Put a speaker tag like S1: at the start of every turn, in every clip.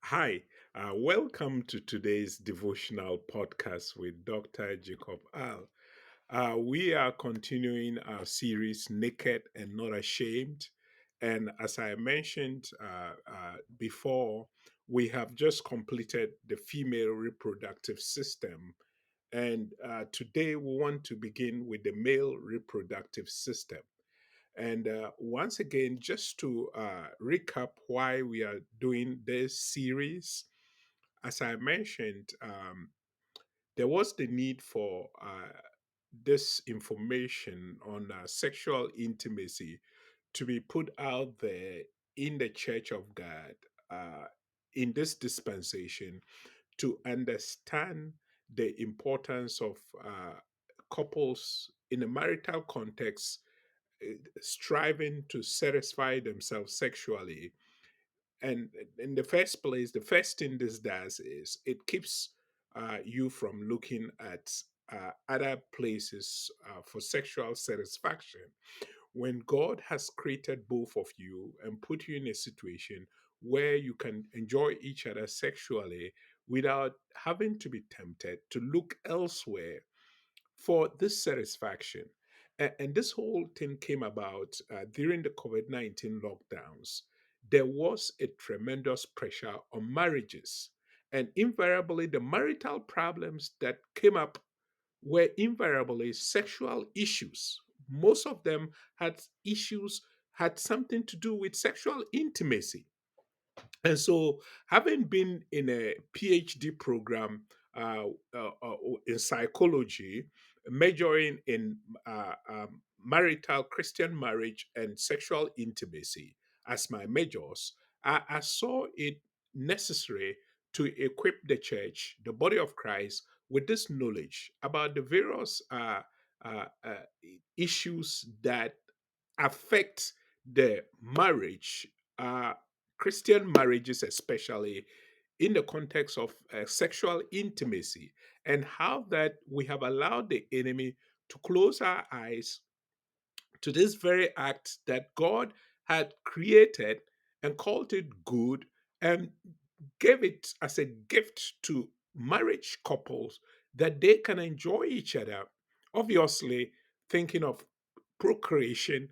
S1: Hi, welcome to today's devotional podcast with Dr. Jacob Al. We are continuing our series, Naked and Not Ashamed. And as I mentioned before, we have just completed the female reproductive system. And today we want to begin with the male reproductive system. And once again, just to recap why we are doing this series, as I mentioned, there was the need for this information on sexual intimacy to be put out there in the Church of God uh, in this dispensation to understand the importance of couples in a marital context striving to satisfy themselves sexually. And in the first place, the first thing this does is it keeps you from looking at other places for sexual satisfaction. When God has created both of you and put you in a situation where you can enjoy each other sexually without having to be tempted to look elsewhere for this satisfaction. And this whole thing came about during the COVID 19 lockdowns. There was a tremendous pressure on marriages. And invariably, the marital problems that came up were invariably sexual issues. Most of them had issues, had something to do with sexual intimacy. And so, having been in a PhD program in psychology, majoring in marital Christian marriage and sexual intimacy as my majors, I saw it necessary to equip the church, the body of Christ, with this knowledge about the various uh, uh, issues that affect the marriage, uh, Christian marriages, especially in the context of sexual intimacy, and how that we have allowed the enemy to close our eyes to this very act that God had created and called it good and gave it as a gift to marriage couples that they can enjoy each other. Obviously, thinking of procreation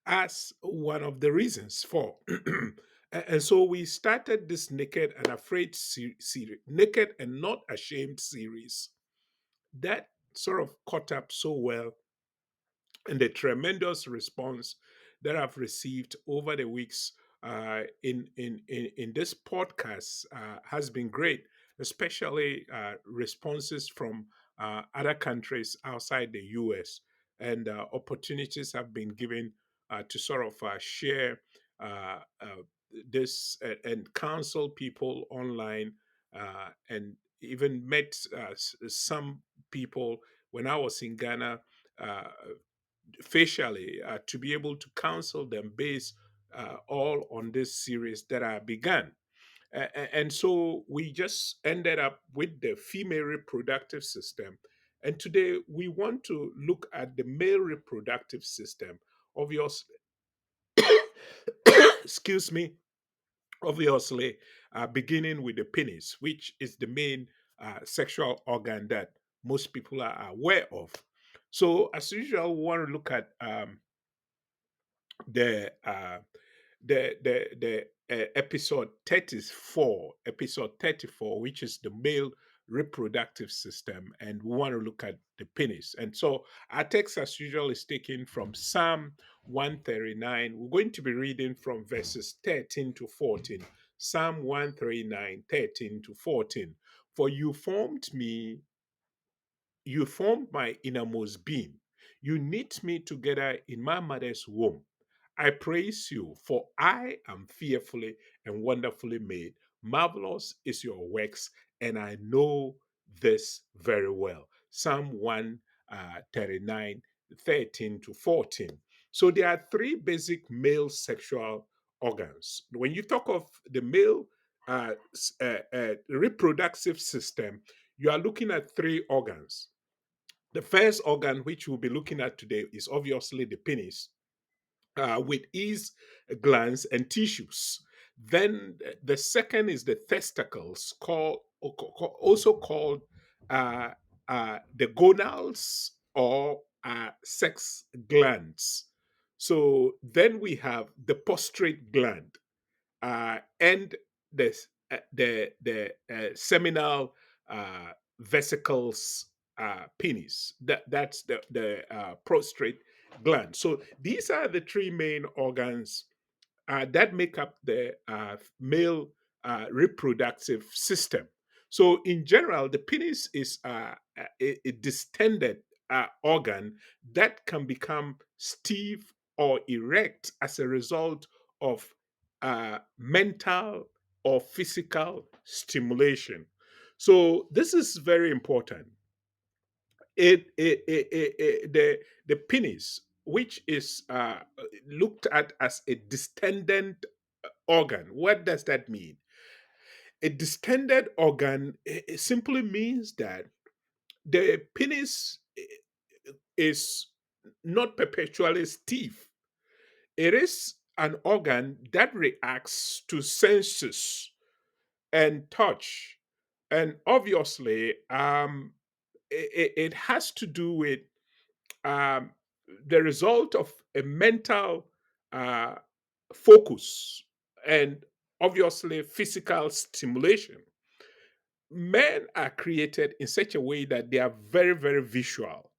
S1: as one of the reasons for. And so we started this Naked and Afraid series, Naked and Not Ashamed series that sort of caught up so well, and the tremendous response that I've received over the weeks in this podcast has been great, especially responses from other countries outside the US, and opportunities have been given to sort of share this and counsel people online, and even met some people when I was in Ghana. Uh, Facially to be able to counsel them based all on this series that I began. And so we just ended up with the female reproductive system. And today we want to look at the male reproductive system. Obviously, excuse me, obviously, beginning with the penis, which is the main sexual organ that most people are aware of. So, as usual, we want to look at the uh, the episode 34, which is the male reproductive system, and we want to look at the penis. And so our text, as usual, is taken from Psalm 139. We're going to be reading from verses 13 to 14. Psalm 139, 13 to 14. For you formed my innermost being. You knit me together in my mother's womb. I praise you, for I am fearfully and wonderfully made. Marvelous is your works, and I know this very well. Psalm 139, 13 to 14. So there are three basic male sexual organs. When you talk of the male reproductive system, you are looking at three organs. The first organ, which we'll be looking at today, is obviously the penis, with its glands and tissues. Then the second is the testicles, also called uh, the gonals or sex glands. So then we have the prostrate gland and the seminal vesicles penis. That's the prostrate gland. So these are the three main organs that make up the male reproductive system. So, in general, the penis is a distended organ that can become stiff or erect as a result of mental or physical stimulation. So, this is very important. The penis, which is looked at as a distended organ. What does that mean? A distended organ simply means that the penis is not perpetually stiff. It is an organ that reacts to senses and touch. And obviously, it has to do with um, the result of a mental uh, focus and obviously physical stimulation. Men are created in such a way that they are very, very visual.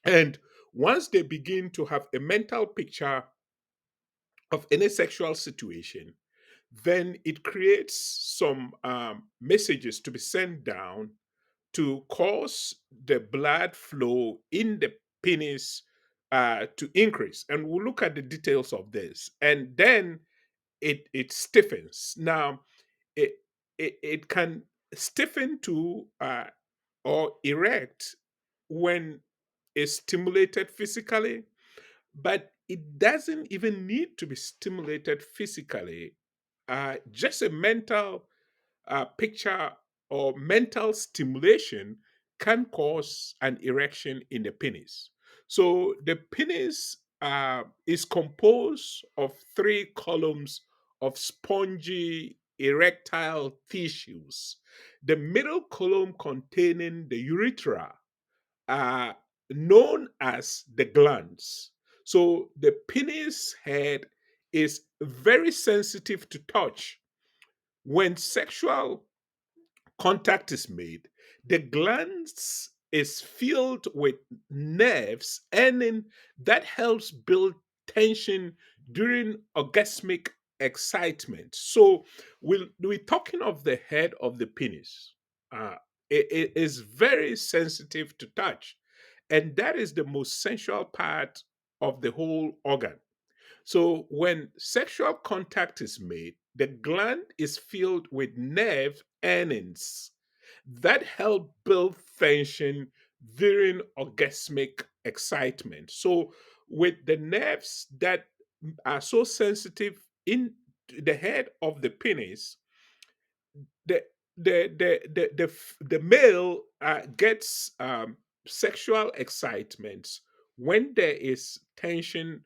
S1: And once they begin to have a mental picture of any sexual situation, then it creates some messages to be sent down to cause the blood flow in the penis to increase. And we'll look at the details of this. And then it stiffens. Now, it it can stiffen to or erect when it's stimulated physically, but it doesn't even need to be stimulated physically. Just a mental picture or mental stimulation can cause an erection in the penis. So the penis is composed of three columns of spongy erectile tissues. The middle column containing the urethra are known as the glands. So the penis head is very sensitive to touch. When sexual contact is made, the glands is filled with nerves, and that helps build tension during orgasmic excitement. So we're talking of the head of the penis. Uh, it is very sensitive to touch, and that is the most sensual part of the whole organ. So when sexual contact is made, the gland is filled with nerve endings that help build tension during orgasmic excitement. So with the nerves that are so sensitive in the head of the penis, the the male gets sexual excitement when there is tension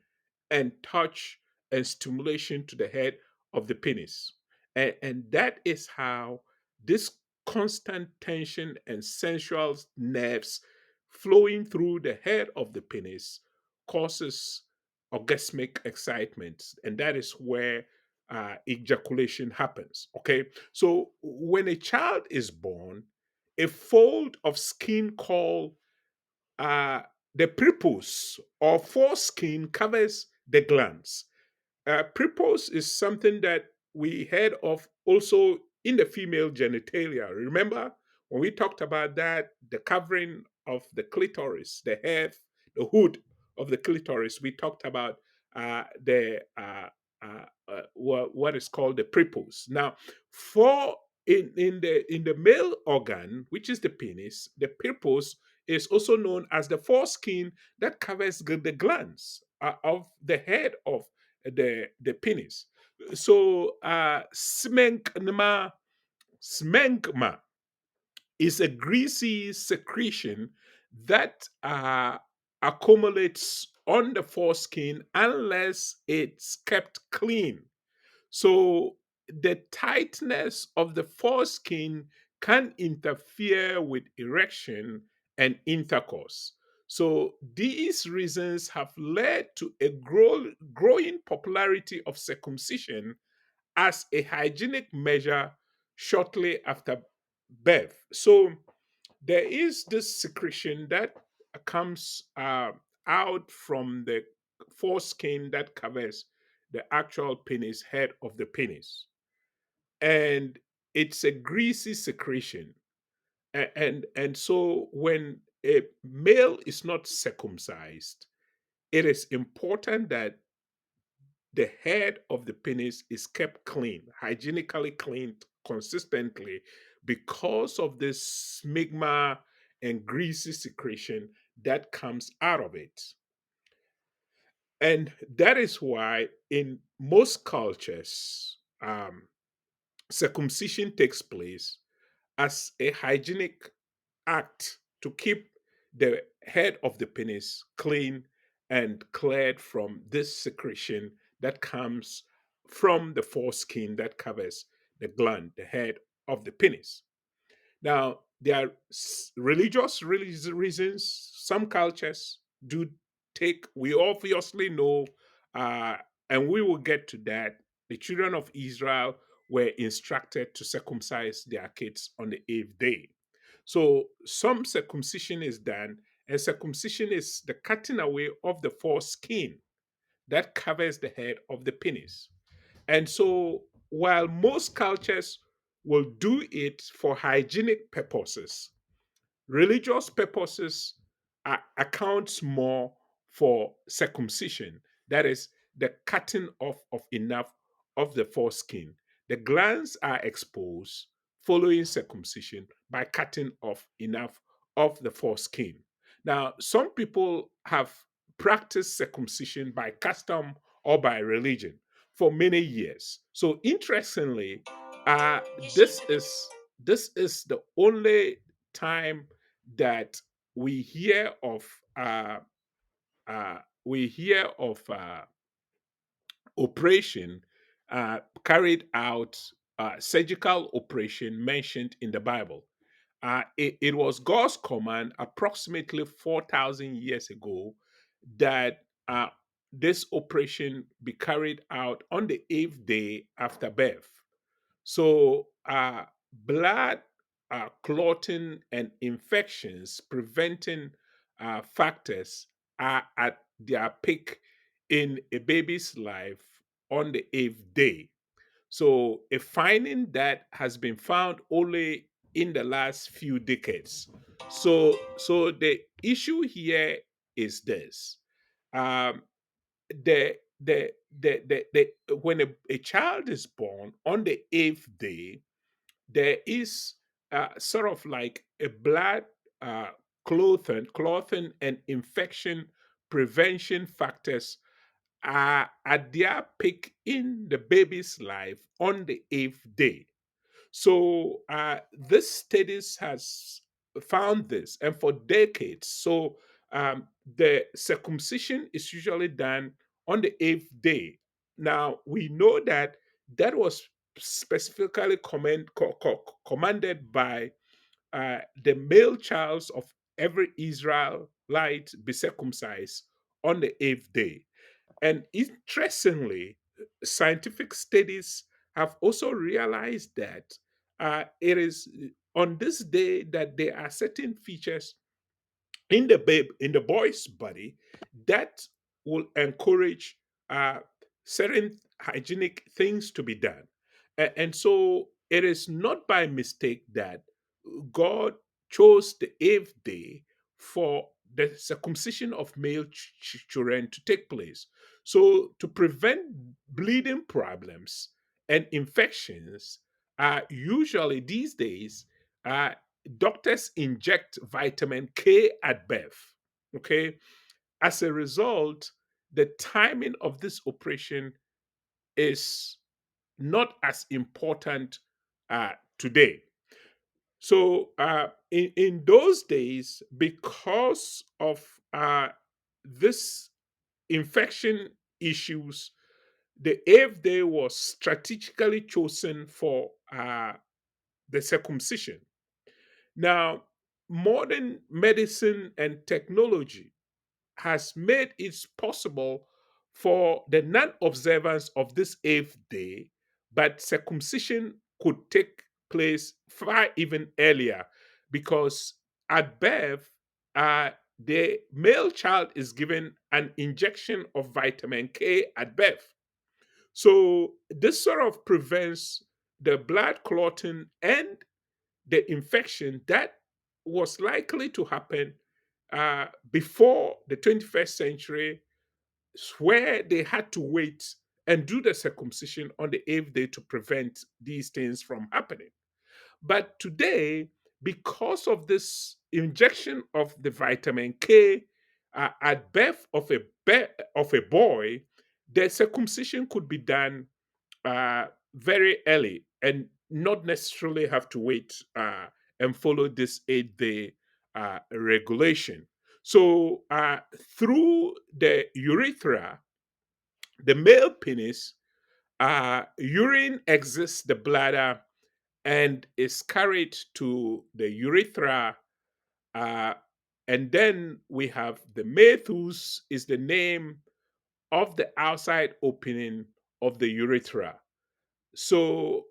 S1: and touch and stimulation to the head of the penis, and that is how this constant tension and sensual nerves flowing through the head of the penis causes orgasmic excitement, and that is where ejaculation happens. Okay, so when a child is born, a fold of skin called uh, the prepuce or foreskin covers the glands. Prepuce is something that we heard of also in the female genitalia. Remember when we talked about that, the covering of the clitoris, the head, the hood of the clitoris, we talked about the what is called the prepuce. Now, for in the male organ, which is the penis, the prepuce is also known as the foreskin that covers the glands of the head of the penis. So smegma is a greasy secretion that accumulates on the foreskin unless it's kept clean. So the tightness of the foreskin can interfere with erection and intercourse. So these reasons have led to a growing popularity of circumcision as a hygienic measure shortly after birth. So there is this secretion that comes out from the foreskin that covers the actual penis, head of the penis, and it's a greasy secretion. And so when a male is not circumcised, it is important that the head of the penis is kept clean, hygienically cleaned consistently, because of this smegma and greasy secretion that comes out of it. And that is why in most cultures, circumcision takes place as a hygienic act to keep the head of the penis clean and cleared from this secretion that comes from the foreskin that covers the gland, the head of the penis. Now, there are religious reasons. Some cultures do take, we obviously know, uh, and we will get to that. The children of Israel were instructed to circumcise their kids on the eighth day. So, some circumcision is done, and circumcision is the cutting away of the foreskin that covers the head of the penis. And so, while most cultures will do it for hygienic purposes, religious purposes accounts more for circumcision. That is the cutting off of enough of the foreskin. The glands are exposed following circumcision by cutting off enough of the foreskin. Now, some people have practiced circumcision by custom or by religion for many years. So, interestingly, uh, this is this is the only time that we hear of uh, we hear of operation carried out, surgical operation mentioned in the Bible. It was God's command approximately 4,000 years ago that this operation be carried out on the eighth day after birth. So, blood clotting and infections preventing factors are at their peak in a baby's life on the eighth day. So, a finding that has been found only in the last few decades. So the issue here is this: um, when a child is born on the eighth day, there is sort of like a blood uh, clothing and infection prevention factors are at their peak in the baby's life on the eighth day. So this studies has found this, and for decades. So the circumcision is usually done on the eighth day. Now we know that that was specifically commanded by the male child of every Israelite be circumcised on the eighth day. And interestingly, scientific studies have also realized that it is on this day that there are certain features in the boy's body that will encourage uh, certain hygienic things to be done. And so it is not by mistake that God chose the eighth day for the circumcision of male children to take place. So to prevent bleeding problems and infections, usually these days, uh, doctors inject vitamin K at birth. Okay. As a result, the timing of this operation is not as important today. So in those days, because of this infection issues, the eighth day was strategically chosen for the circumcision. Now, modern medicine and technology has made it possible for the non observance of this eighth day, but circumcision could take place far even earlier because at birth, the male child is given an injection of vitamin K at birth. So, this sort of prevents the blood clotting and the infection that was likely to happen before the 21st century, where they had to wait and do the circumcision on the eighth day to prevent these things from happening. But today, because of this injection of the vitamin K at birth of of a boy, the circumcision could be done very early and not necessarily have to wait and follow this 8 day regulation. So, through the urethra, the male penis, urine exits the bladder and is carried to the urethra. Uh, and then we have the meatus, is the name of the outside opening of the urethra. So,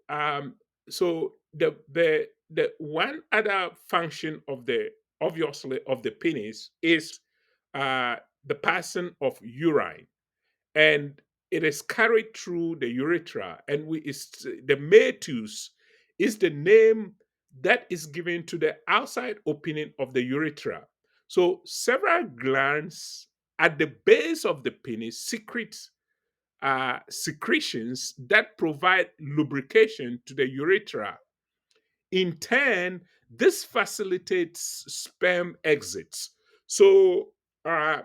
S1: the one other function of the obviously of the penis is uh, the passing of urine, and it is carried through the urethra, and we is the meatus is the name that is given to the outside opening of the urethra. So several glands at the base of the penis secrete secretions that provide lubrication to the urethra. In turn, this facilitates sperm exits. So, uh,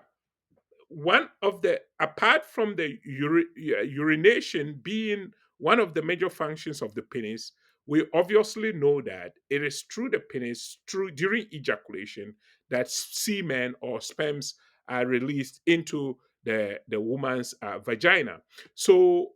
S1: one of the apart from the urination being one of the major functions of the penis, we obviously know that it is through the penis, through during ejaculation, that semen or sperms are released into the woman's vagina. So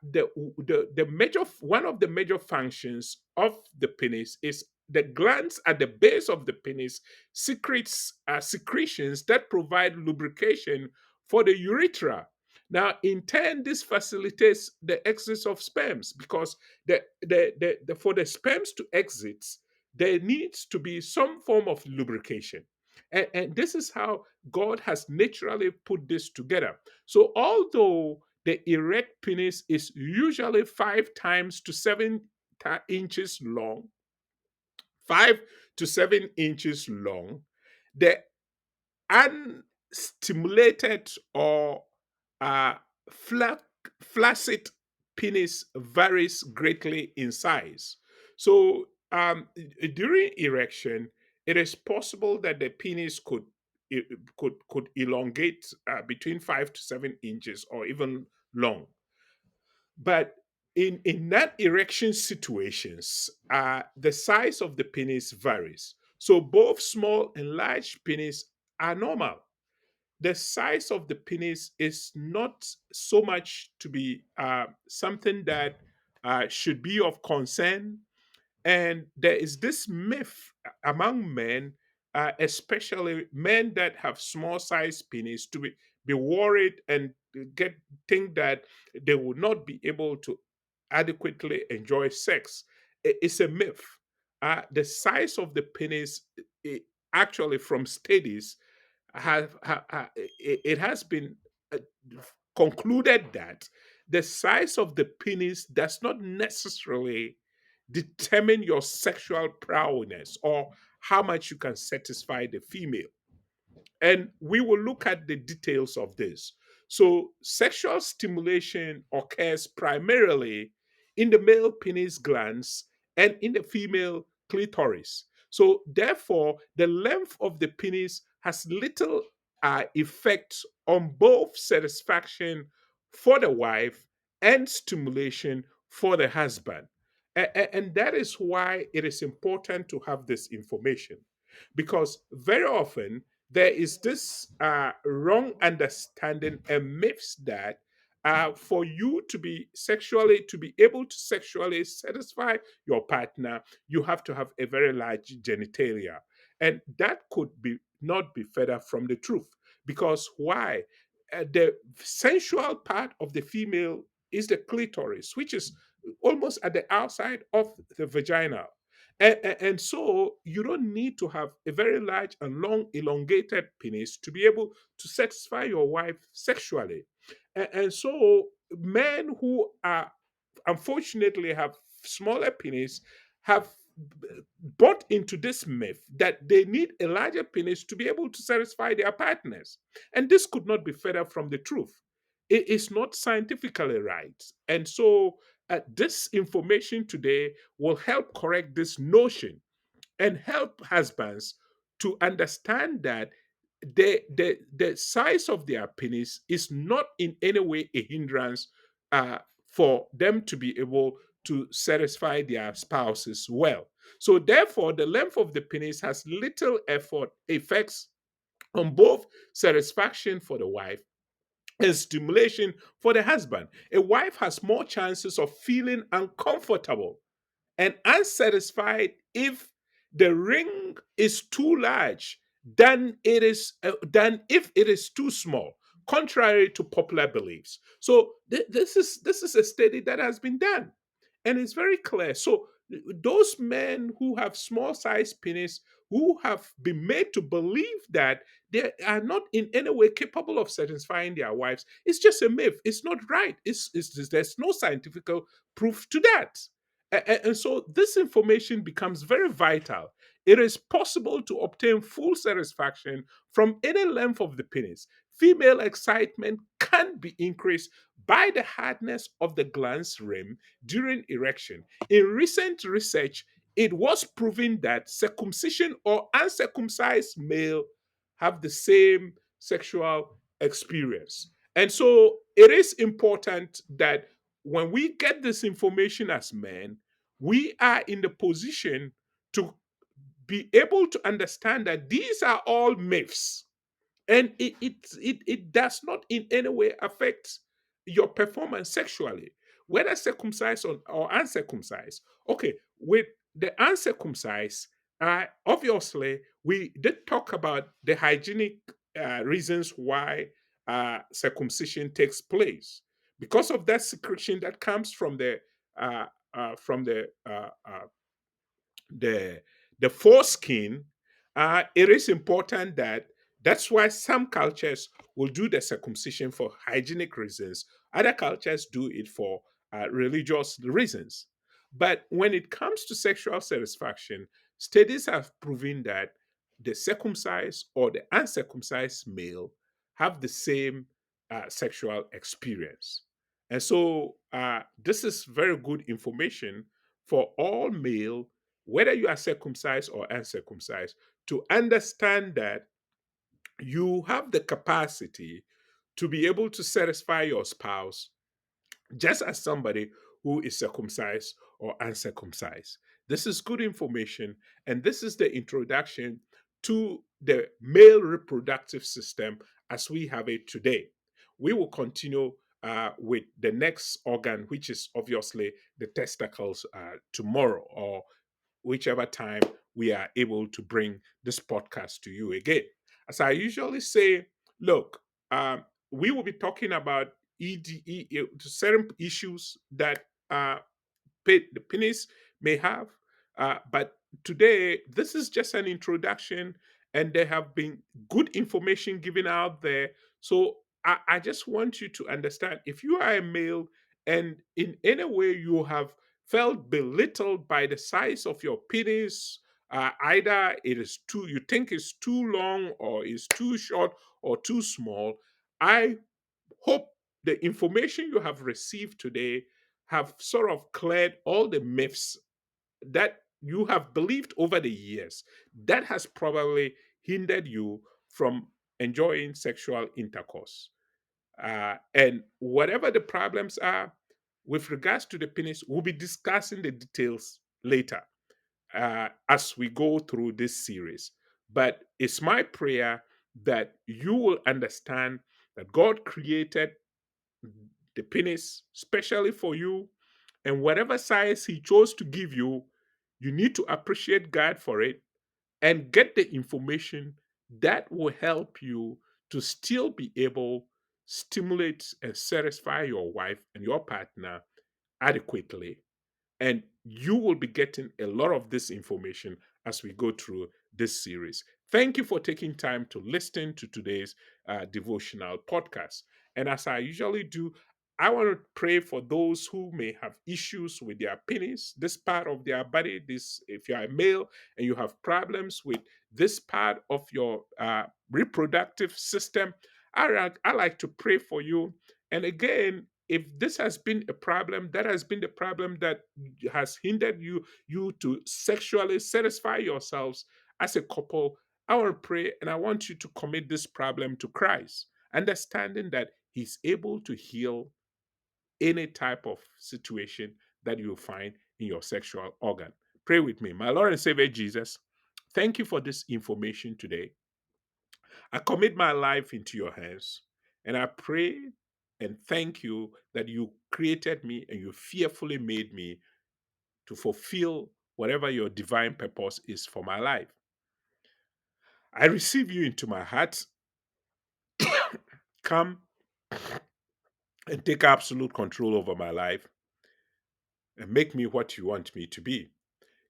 S1: the major one of the major functions of the penis is the glands at the base of the penis secretes secretions that provide lubrication for the urethra. Now, in turn, this facilitates the exit of sperms because for the sperms to exit, there needs to be some form of lubrication. And this is how God has naturally put this together. So, although the erect penis is usually 5 to 7 inches long, 5 to 7 inches long, the unstimulated or uh, flat, flaccid penis varies greatly in size. So, during erection, it is possible that the penis could elongate between 5 to 7 inches or even long. But in non erection situations, the size of the penis varies. So both small and large penis are normal. The size of the penis is not so much to be something that should be of concern, and there is this myth among men, especially men that have small size penis, to be worried and get think that they will not be able to adequately enjoy sex. It's a myth. The size of the penis, i- actually, from studies, it has been uh, concluded that the size of the penis does not necessarily determine your sexual prowess or how much you can satisfy the female. And we will look at the details of this. So, sexual stimulation occurs primarily in the male penis glands and in the female clitoris. So, therefore, the length of the penis has little effect on both satisfaction for the wife and stimulation for the husband. And that is why it is important to have this information, because very often there is this wrong understanding and myths that for you to be able to sexually satisfy your partner, you have to have a very large genitalia, and that could be not be further from the truth. Because why? The sensual part of the female is the clitoris, which is almost at the outside of the vagina. And so you don't need to have a very large and long, elongated penis to be able to satisfy your wife sexually. And so men who are unfortunately have smaller penis have bought into this myth that they need a larger penis to be able to satisfy their partners. And this could not be further from the truth. It is not scientifically right. And so this information today will help correct this notion and help husbands to understand that the size of their penis is not in any way a hindrance uh, for them to be able to satisfy their spouses well. So therefore, the length of the penis has little effort effects on both satisfaction for the wife and stimulation for the husband. A wife has more chances of feeling uncomfortable and unsatisfied if the ring is too large than if it is too small, contrary to popular beliefs. So this is a study that has been done, and it's very clear. So those men who have small size penis, who have been made to believe that they are not in any way capable of satisfying their wives, it's just a myth. It's not right. There's no scientific proof to that. And so this information becomes very vital. It is possible to obtain full satisfaction from any length of the penis. Female excitement can be increased by the hardness of the glans rim during erection. In recent research, it was proven that circumcision or uncircumcised male have the same sexual experience. And so it is important that when we get this information as men, we are in the position to be able to understand that these are all myths, and it does not in any way affect your performance sexually, whether circumcised or uncircumcised. Okay, with the uncircumcised, obviously we did talk about the hygienic reasons why circumcision takes place, because of that secretion that comes uh, from the the foreskin. It is important that's why some cultures will do the circumcision for hygienic reasons. Other cultures do it for religious reasons. But when it comes to sexual satisfaction, studies have proven that the circumcised or the uncircumcised male have the same sexual experience. And so this is very good information for all male, whether you are circumcised or uncircumcised, to understand that you have the capacity to be able to satisfy your spouse just as somebody who is circumcised or uncircumcised. This is good information, and this is the introduction to the male reproductive system as we have it today. We will continue with the next organ, which is obviously the testicles, tomorrow, or whichever time we are able to bring this podcast to you again. As I usually say, look, we will be talking about certain issues that the penis may have. But today, this is just an introduction, and there have been good information given out there. So I just want you to understand, if you are a male and in any way you have felt belittled by the size of your penis, either it is too, you think it's too long or is too short or too small, I hope the information you have received today have sort of cleared all the myths that you have believed over the years that has probably hindered you from enjoying sexual intercourse. And whatever the problems are with regards to the penis, we'll be discussing the details later as we go through this series. But it's my prayer that you will understand that God created the penis, specially for you. And whatever size He chose to give you, you need to appreciate God for it and get the information that will help you to still be able stimulate and satisfy your wife and your partner adequately. And you will be getting a lot of this information as we go through this series. Thank you for taking time to listen to today's devotional podcast. And as I usually do, I want to pray for those who may have issues with their penis, this part of their body. This, if you are a male and you have problems with this part of your reproductive system, I like to pray for you. And again, if this has been a problem, that has been the problem that has hindered you to sexually satisfy yourselves as a couple, I want to pray and I want you to commit this problem to Christ, understanding that He's able to heal any type of situation that you find in your sexual organ. Pray with me. My Lord and Savior Jesus, thank you for this information today. I commit my life into your hands and I pray and thank you that you created me and you fearfully made me to fulfill whatever your divine purpose is for my life. I receive you into my heart. Come and take absolute control over my life and make me what you want me to be.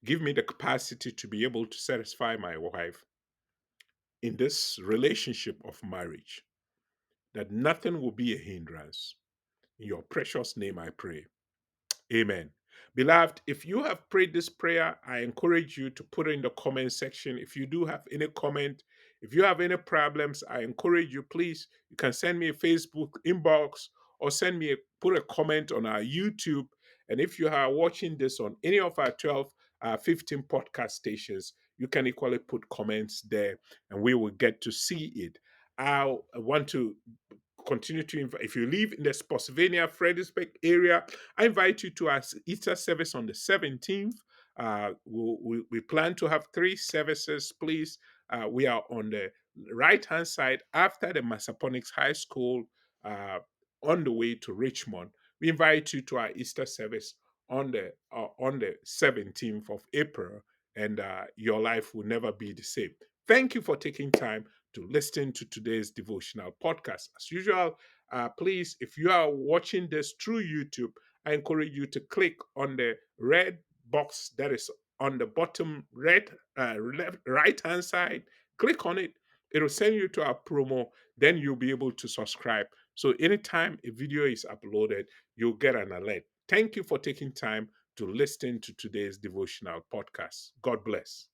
S1: Give me the capacity to be able to satisfy my wife in this relationship of marriage, that nothing will be a hindrance. In your precious name I pray. Amen. Beloved, if you have prayed this prayer, I encourage you to put it in the comment section. If you do have any comment, if you have any problems, I encourage you, please, you can send me a Facebook inbox or put a comment on our YouTube. And if you are watching this on any of our 12, 15 podcast stations, you can equally put comments there and we will get to see it. I want to continue to invite. If you live in the Spotsylvania, Fredericksburg area, I invite you to our Easter service on the 17th. We plan to have 3 services, please. We are on the right hand side after the Massaponax High School, on the way to Richmond. We invite you to our Easter service on the 17th of April, and your life will never be the same. Thank you for taking time to listen to today's devotional podcast. As usual, please, if you are watching this through YouTube, I encourage you to click on the red box that is on the bottom right hand side. Click on it. It'll send you to our promo. Then you'll be able to subscribe. So anytime a video is uploaded, you'll get an alert. Thank you for taking time to listen to today's devotional podcast. God bless.